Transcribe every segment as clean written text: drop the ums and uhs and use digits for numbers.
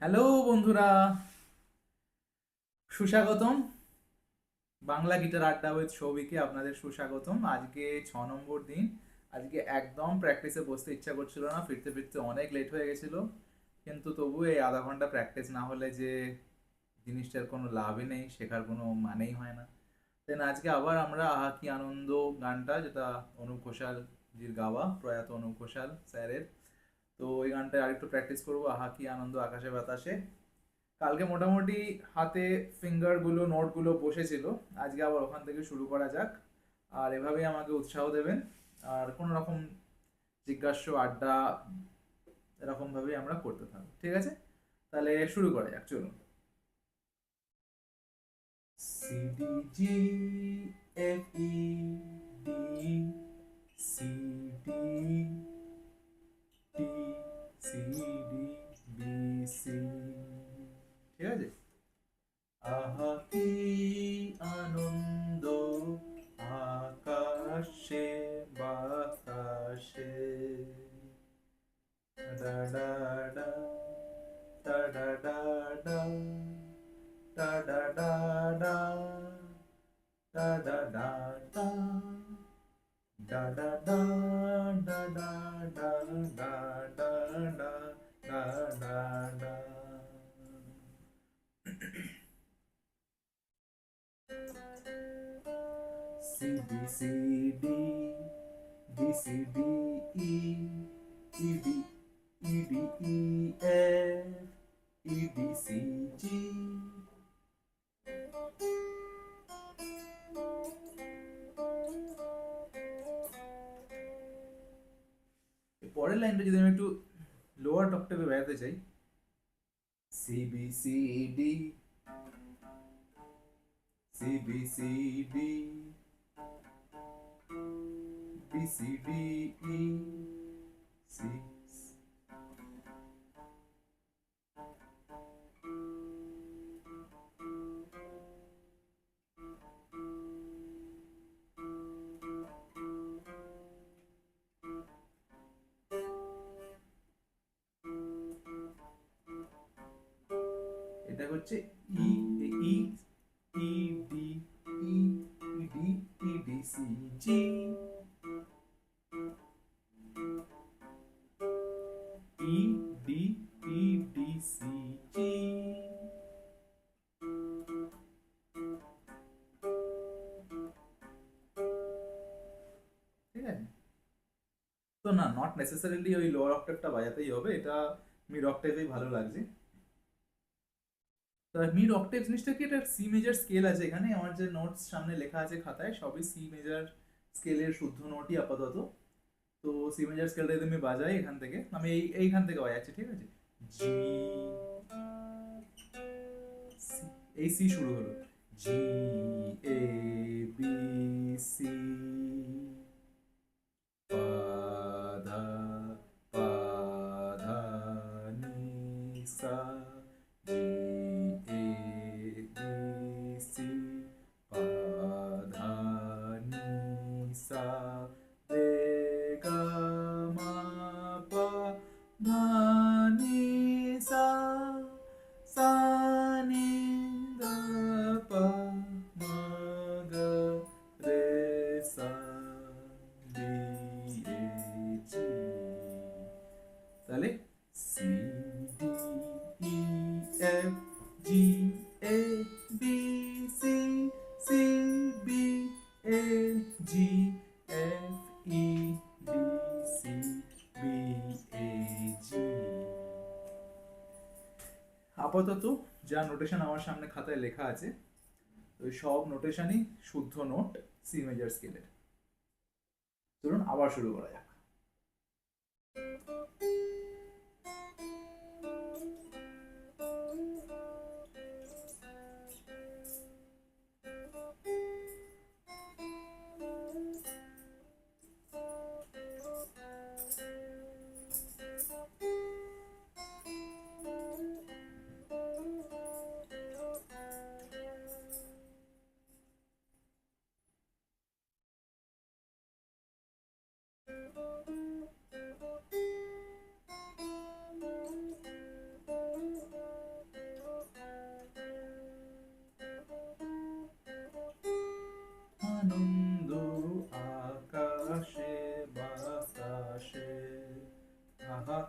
Hello বন্ধুরা, সুস্বাগতম। Bangla guitar আড্ডা উইথ সৌভিকে আপনাদের সুস্বাগতম। আজকে 6 নম্বর দিন। আজকে একদম প্র্যাকটিসে বসতে ইচ্ছা করছিল না, ফিরতে ফিরতে অনেক লেট হয়ে গেছিল। কিন্তু তবু এই আধা ঘন্টা প্র্যাকটিস না হলে যে জিনিসটার কোনো লাভই নেই, শেখার কোনো মানেই হয় না। দেন আজকে আবার আমরা আহা কি আনন্দ গানটা, যেটা অনুপ ঘোষাল জির গাওয়া, প্রয়াত অনুপ ঘোষাল স্যারের, তো ওই গানটা আরেকটু প্র্যাকটিস করবো, আহা কি আনন্দ আকাশে বাতাসে। কালকে মোটামুটি হাতে ফিঙ্গার গুলো নোট গুলো বসেছিল। আজকে আবার ওখান থেকে শুরু করা যাক। আর এভাবেই আমাকে উৎসাহ দেবেন। আর কোনো রকম জিজ্ঞাস্য আড্ডা এরকম ভাবেই আমরা করতে থাকবো, ঠিক আছে? তাহলে শুরু করা যাক, চলুন। C D G F E D, C D T, C D, B C, ঠিক আছে। আহা কি আনন্দ আকাশে বাতাসে, ডা ডা ডা, ডা ডা ডা ডা, ডা ডা ডা ডা, ডা ডা ডা ডা, ডা ডা ডা, ডা ডা ডা, ডা ডা ডা, ডা ডা ডা। C B C D, B C D E, E D, E D E F, E D C G. পরের লাইনটা যদি আমি একটু লোয়ার অক্টাভে বাজাতে চাই, C B C D, C B C D, B C D E, C. এটা হচ্ছে E, E, E D, E, E D, E D C G, E D, E D C G, ঠিক আছে। তো না, not necessarily ওই lower অক্টেভটা বাজাতেই হবে, এটা mid অক্টেভেই ভালো লাগছে। তো মিড অক্টেভ জিনিসটা কি, এটা সি মেজার স্কেল আছে এখানে, আমার যে নোটস সামনে লেখা আছে খাতায় সবই সি মেজার স্কেলের শুদ্ধ নোটই আপাতত। তো সি মেজার স্কেলটা যদি আমি বাজাই এখান থেকে, আমি এইখান থেকে বাজাচ্ছি, ঠিক আছে। জি, এই সি শুরু হলো, জি, এ, বি, সি, পা, ধা, পা, ধা, নি, সা, জি, এ, বি, সি, পা, ধা, নি, সা, রে, গা, মা, পা, ধা, নি, সা, সা, নি, ধা, পা, মা, গা, রে, সা, ডি, এ, জি। তাহলে C D E F G A B C, C B A G F E B C, B A G. আপাতত যা নোটেশন আমার সামনে খাতায় লেখা আছে, ওই সব নোটেশনই শুদ্ধ নোট সি মেজার স্কেলের। চলুন আবার শুরু করা যাক।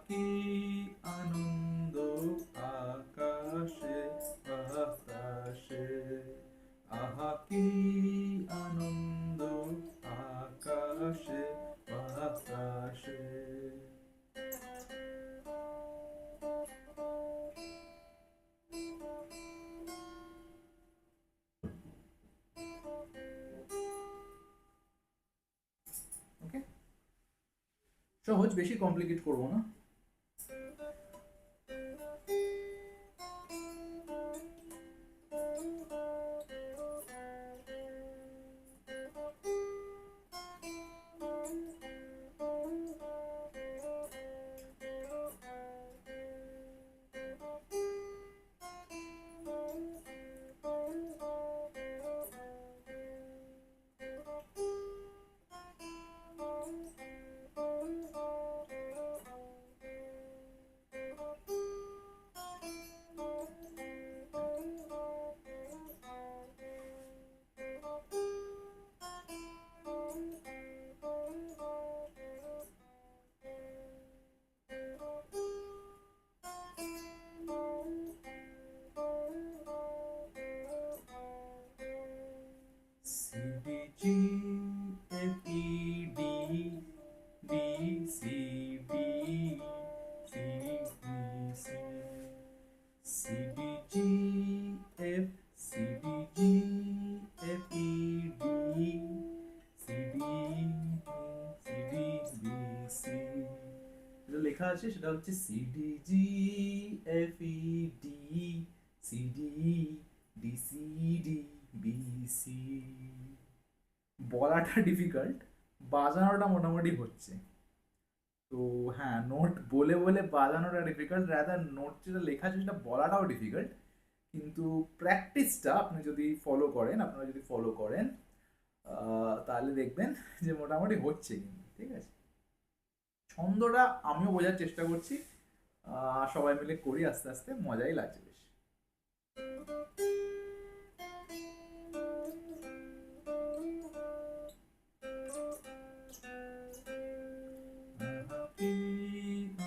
কি আনন্দ আকাশে বাতাসে, আহা কি আনন্দ আকাশে বাতাসে। ওকে, সহজ, বেশি কমপ্লিকেট করবো না। লেখা আছে সেটা হচ্ছে C D G F E D C D D C D B C. বলাটা ডিফিকাল্ট, বাজানোটা মোটামুটি হচ্ছে। তো হ্যাঁ, নোট বলে বলে বাজানোটা ডিফিকাল্ট, রাদার নোট যেটা লেখা আছে সেটা বলাটাও ডিফিকাল্ট। কিন্তু প্র্যাকটিসটা আপনি যদি ফলো করেন, আপনারা যদি ফলো করেন তাহলে দেখবেন যে মোটামুটি হচ্ছে কিন্তু, ঠিক আছে। ছন্দটা আমিও বোঝার চেষ্টা করছি, সবাই মিলে করি আস্তে আস্তে, মজাই লাগছে বেশ।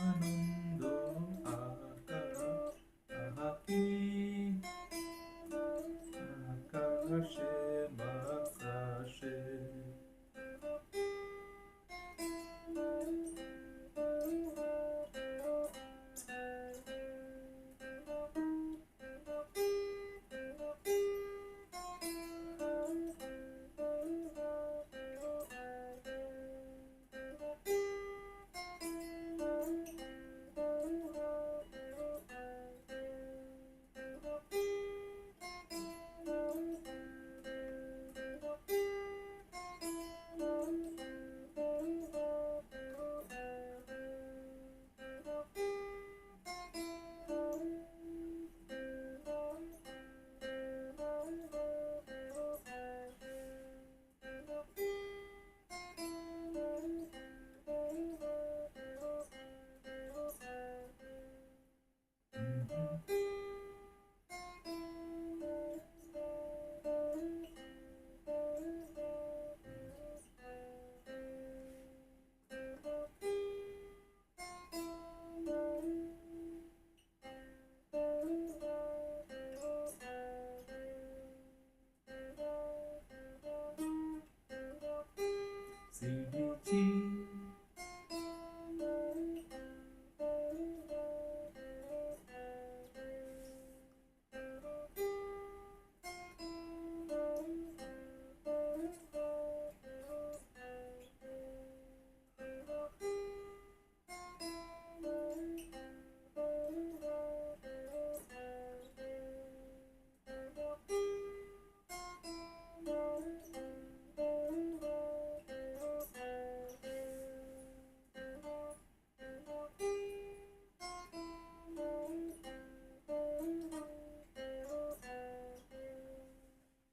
আনন্দ আকাশ, আহা কি আকাশে বাতাসে।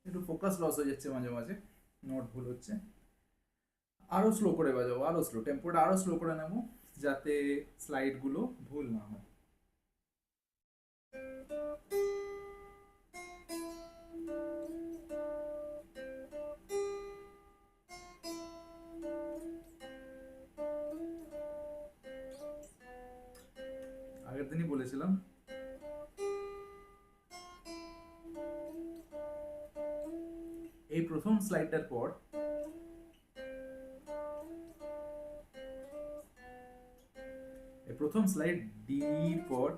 একটু ফোকাস লস হয়ে যাচ্ছে মাঝে মাঝে, নোট ভুল হচ্ছে। আরো স্লো করে বাজাবো, আরো স্লো, টেম্পোটা আরো স্লো করে নেবো যাতে স্লাইড গুলো ভুল না হয়। আগের দিনই বলেছিলাম। এই প্রথম স্লাইডটার পর এই প্রথম স্লাইড ডি পর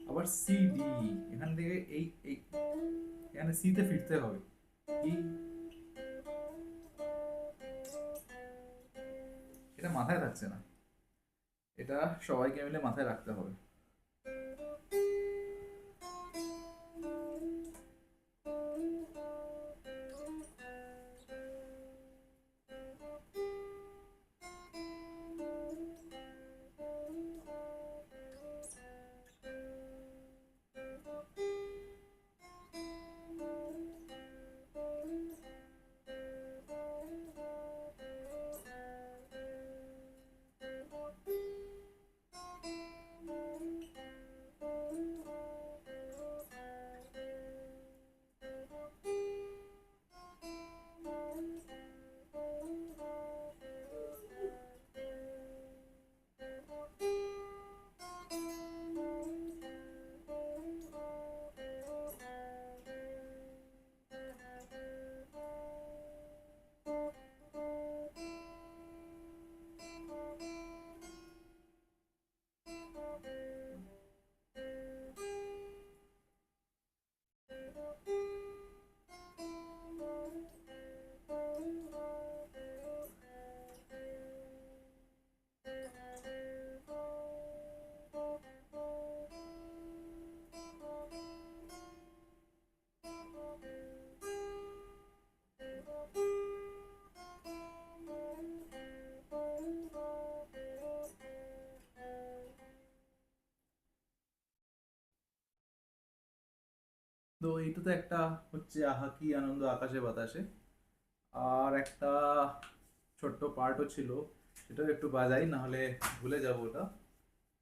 আবার সি ডি, এখান থেকে এই এই এখানে সি তে ফিরতে হবে। ই, এটা মাথায় থাকছে না, এটা সবাইকে মিলে মাথায় রাখতে হবে। তো এইটা তো একটা হচ্ছে আহা কি আনন্দ আকাশে বাতাসে। আর একটা ছোট্ট পার্টও ছিল, সেটাও একটু বাজাই, না হলে ভুলে যাব ওটা।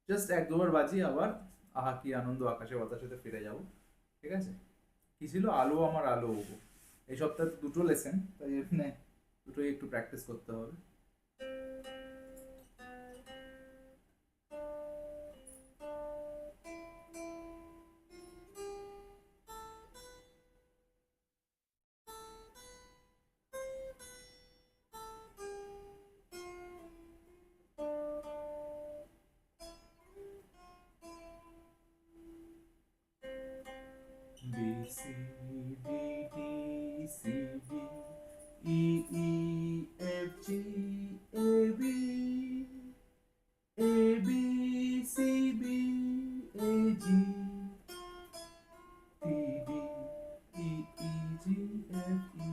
জাস্ট এক দুবার বাজি, আবার আহা কি আনন্দ আকাশে বাতাসেতে ফিরে যাব। ঠিক আছে? কি ছিল? আলো আমার আলো। এই সপ্তাহে দুটো লেসেন, তাই এখানে দুটোই একটু প্র্যাকটিস করতে হবে। B C D D C D E E F G A B A B C B A G D D E E G F E।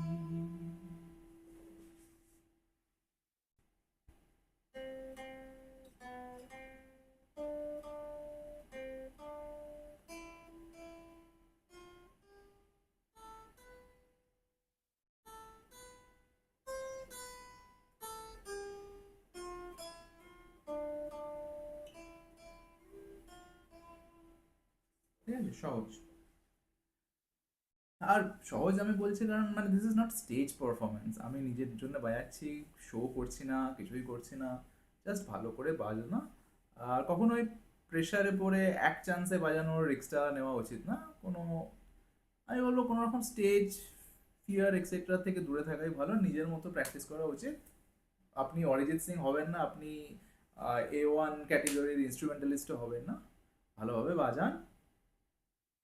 ঠিক আছে? সহজ। আর সহজ আমি বলছি কারণ মানে this is not stage performance, আমি নিজের জন্য বাজাচ্ছি, শো করছি না, কিছুই করছি না, জাস্ট ভালো করে বাজনা। আর কখনোই প্রেশারে পড়ে এক চান্সে বাজানোর রিস্কটা নেওয়া উচিত না। কোনো, আমি বলবো কোনো রকম স্টেজ ফিয়ার এক্সেট্রা থেকে দূরে থাকাই ভালো, নিজের মতো প্র্যাকটিস করা উচিত। আপনি অরিজিৎ সিং হবেন না, আপনি A1 ক্যাটেগরির ইনস্ট্রুমেন্টালিস্টও হবেন না, ভালোভাবে বাজান,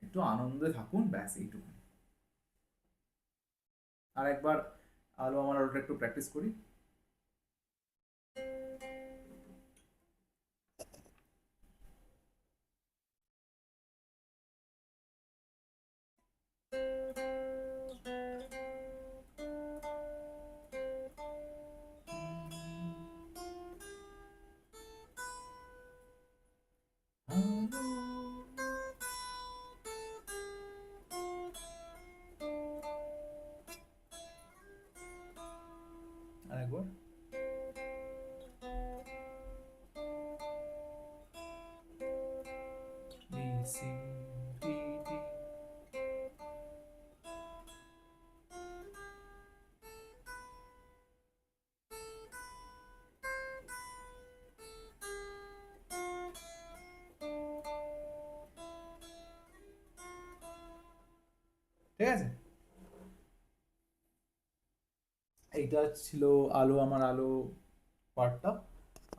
একটু আনন্দে থাকুন, ব্যাস এইটুকু। আর একবার আলো আমার ওটা একটু প্র্যাকটিস করি। আরেকবার। B C D D ঠিক আছে। এইটা ছিল আলো আমার আলো পার্টটা।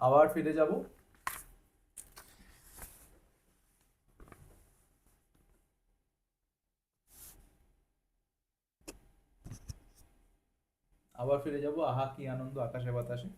আবার ফিরে যাব। আবার ফিরে যাব আহা কি আনন্দ আকাশে বাতাসে।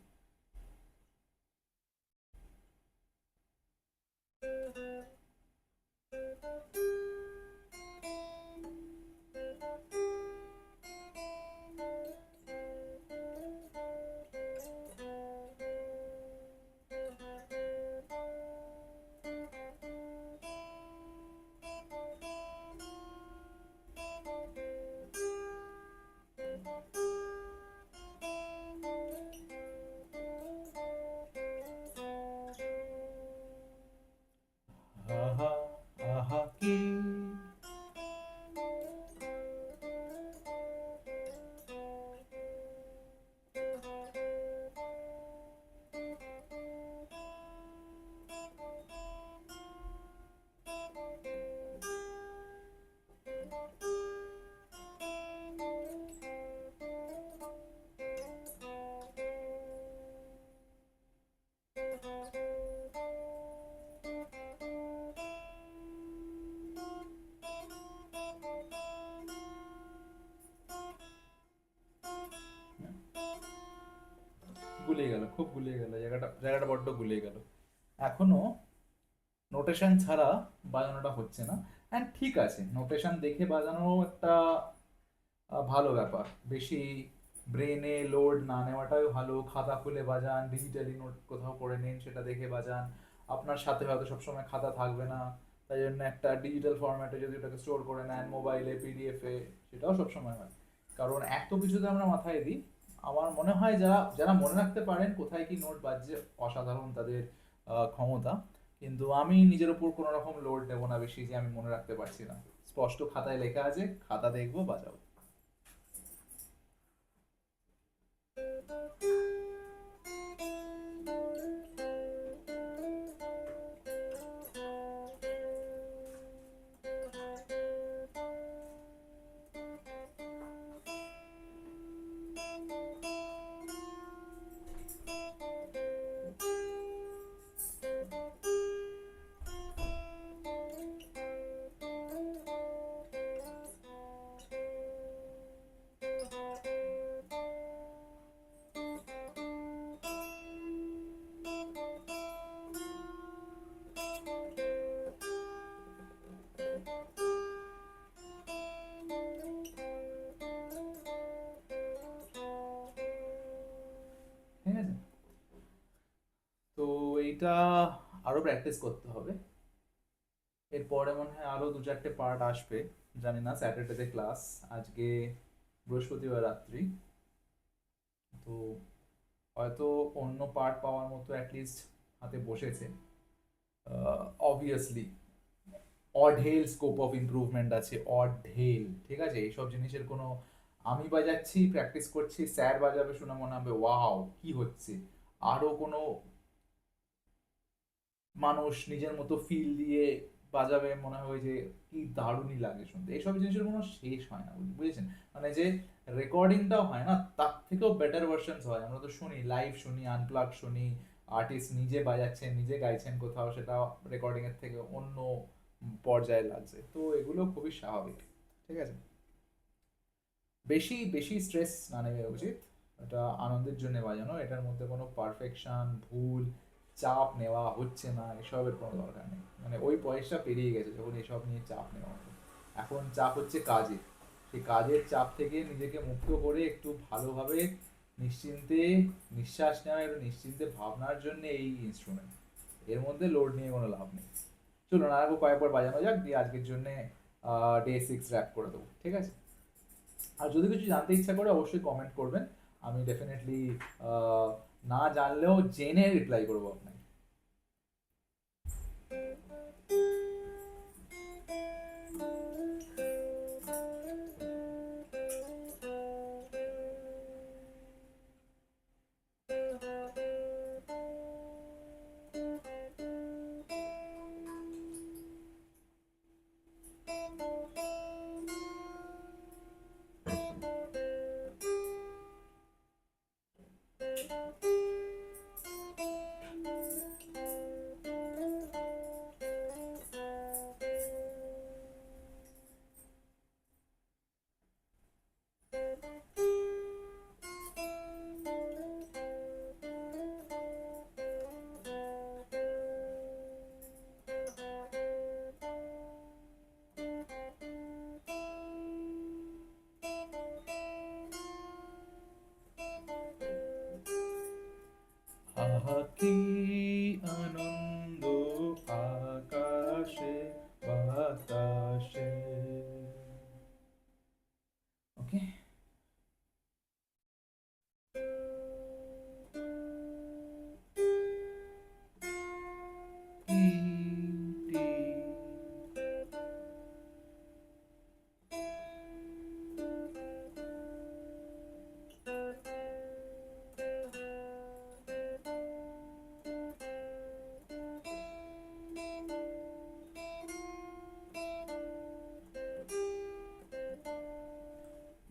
আহা আহা কি গুলিয়ে গেল, খুব গুলিয়ে গেল জায়গাটা, জায়গাটা বড্ড গুলিয়ে গেল। এখনো নোটেশন ছাড়া বাজানোটা হচ্ছে না। অ্যান্ড ঠিক আছে, নোটেশন দেখে বাজানো একটা ভালো ব্যাপার। বেশি ব্রেনে লোড না নেওয়াটাই ভালো। খাতা খুলে বাজান, ডিজিটালি নোট কোথাও করে নিন, সেটা দেখে বাজান। আপনার সাথে হয়তো সবসময় খাতা থাকবে না, তাই জন্য একটা ডিজিটাল ফরম্যাটে যদি ওটাকে স্টোর করে নেন, মোবাইলে, পিডিএফে, সেটাও সবসময় হয়। কারণ এত কিছুতে আমরা মাথায় দিই। আমার মনে হয় যারা যারা মনে রাখতে পারেন কোথায় কি নোট বাজছে, অসাধারণ তাদের ক্ষমতা। কিন্তু আমি নিজের উপর কোনো রকম লোড নেবো না বেশি যে আমি মনে রাখতে পারছি না। স্পষ্ট খাতায় লেখা আছে, খাতা দেখবো, বাজাবো। ঠিক আছে। তো এইটা আরো প্র্যাকটিস করতে হবে। এরপরে মনে হয় আরো দু চারটে পার্ট আসবে। জানি না, স্যাটারডেতে ক্লাস, আজকে বৃহস্পতিবার রাত্রি। তো হয়তো অন্য পার্ট পাওয়ার মতো অ্যাটলিস্ট হাতে বসেছে। অবভিয়াসলি অঢেল স্কোপ অফ ইমপ্রুভমেন্ট আছে, অঢেল। ঠিক আছে, এইসব জিনিসের কোনো, আমি বাজাচ্ছি, প্র্যাকটিস করছি, স্যার বাজাবে, শুনে মনে হবে ওয়াও কি হচ্ছে। আরো কোনো মানুষ নিজের মতো ফিল দিয়ে বাজাবে, মনে হয় যে কি দারুণই লাগে শুনতে। এইসব জিনিসের কোনো শেষ হয় না, বুঝেছেন? মানে যে রেকর্ডিংটাও হয় না, তার থেকেও বেটার ভার্সনস হয়। আমরা তো শুনি, লাইভ শুনি, আনপ্লাগ শুনি, আর্টিস্ট নিজে বাজাচ্ছেন, নিজে গাইছেন কোথাও, সেটা রেকর্ডিং এর থেকে অন্য পর্যায়ে লাগছে। তো এগুলো খুবই স্বাভাবিক। ঠিক আছে, বেশি বেশি স্ট্রেস না নেওয়া উচিত। এটা আনন্দের জন্য বাজানো, এটার মধ্যে কোনো পারফেকশন, ভুল, চাপ নেওয়া হচ্ছে না, এসবের কোনো দরকার নেই। মানে ওই বয়সটা পেরিয়ে গেছে যখন এসব নিয়ে চাপ নেওয়া হতো। এখন চাপ হচ্ছে কাজে। সেই কাজের চাপ থেকে নিজেকে মুক্ত করে একটু ভালোভাবে নিশ্চিন্তে নিঃশ্বাস নেওয়া, একটু নিশ্চিন্তে ভাবনার জন্য এই ইনস্ট্রুমেন্ট। এর মধ্যে লোড নিয়ে কোনো লাভ নেই। চলুন আর কয়েকবার বাজানো যাক, দিয়ে আজকের জন্য ডে 6 র্যাপ করে দেবো। ঠিক আছে। আর যদি কিছু জানতে ইচ্ছা করে অবশ্যই কমেন্ট করবেন। আমি ডেফিনেটলি না জানলেও জেনে রিপ্লাই করবো আপনাকে।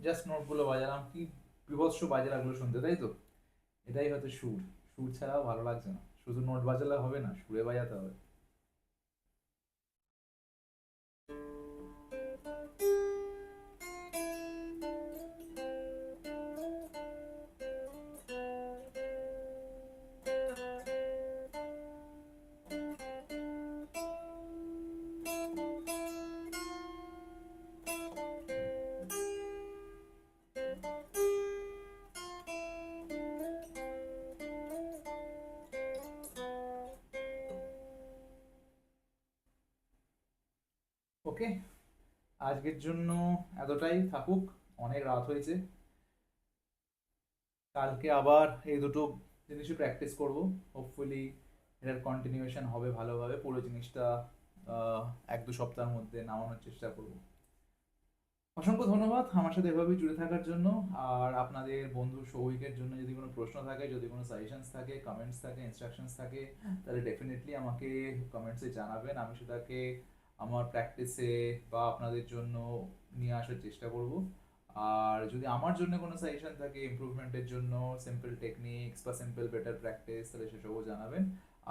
জাস্ট নোটগুলো বাজালাম, কি বিভৎস বাজে লাগলো শুনতে, তাই তো? এটাই হয়তো সুর। সুর ছাড়াও ভালো লাগছে না, শুধু নোট বাজালে হবে না, সুরে বাজাতে হবে। ওকে, আজকের জন্য এতটাই থাকুক, অনেক রাত হয়েছে। কালকে আবার এই দুটো জিনিসই প্র্যাকটিস করব। হোপফুলি এটার কন্টিনিউয়েশন হবে ভালোভাবে, পুরো জিনিসটা আহ, 1-2 সপ্তাহের মধ্যে নামানোর চেষ্টা করব। অসংখ্য ধন্যবাদ আমার সাথে এভাবেই জুড়ে থাকার জন্য। আর আপনাদের বন্ধু সৌভিকের জন্য যদি কোনো প্রশ্ন থাকে, যদি কোনো সাজেশনস থাকে, কমেন্টস থাকে, ইনস্ট্রাকশনস থাকে, তাহলে ডেফিনেটলি আমাকে কমেন্টসে জানাবেন। আমি সেটাকে আমার প্র্যাকটিসে বা আপনাদের জন্য নিয়ে আসার চেষ্টা করব। আর যদি আমার জন্য কোনো সাজেশন থাকে ইমপ্রুভমেন্টের জন্য, সিম্পল টেকনিক্স বা সিম্পল বেটার প্র্যাকটিস, তাহলে সেসবও জানাবেন।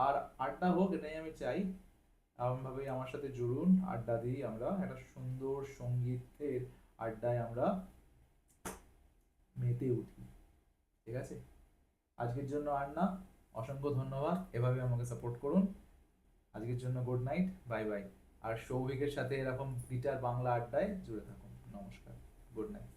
আর আড্ডা হোক, এটাই আমি চাই। এমনভাবেই আমার সাথে জুড়ুন, আড্ডা দিই, আমরা একটা সুন্দর সঙ্গীতের আড্ডায় আমরা মেতে উঠি। ঠিক আছে, আজকের জন্য আর না, অসংখ্য ধন্যবাদ, এভাবে আমাকে সাপোর্ট করুন। আজকের জন্য গুড নাইট, বাই বাই। আর সৌভিকের সাথে এরকম গিটার বাংলা আড্ডায় জুড়ে থাকুন। নমস্কার, গুড নাইট।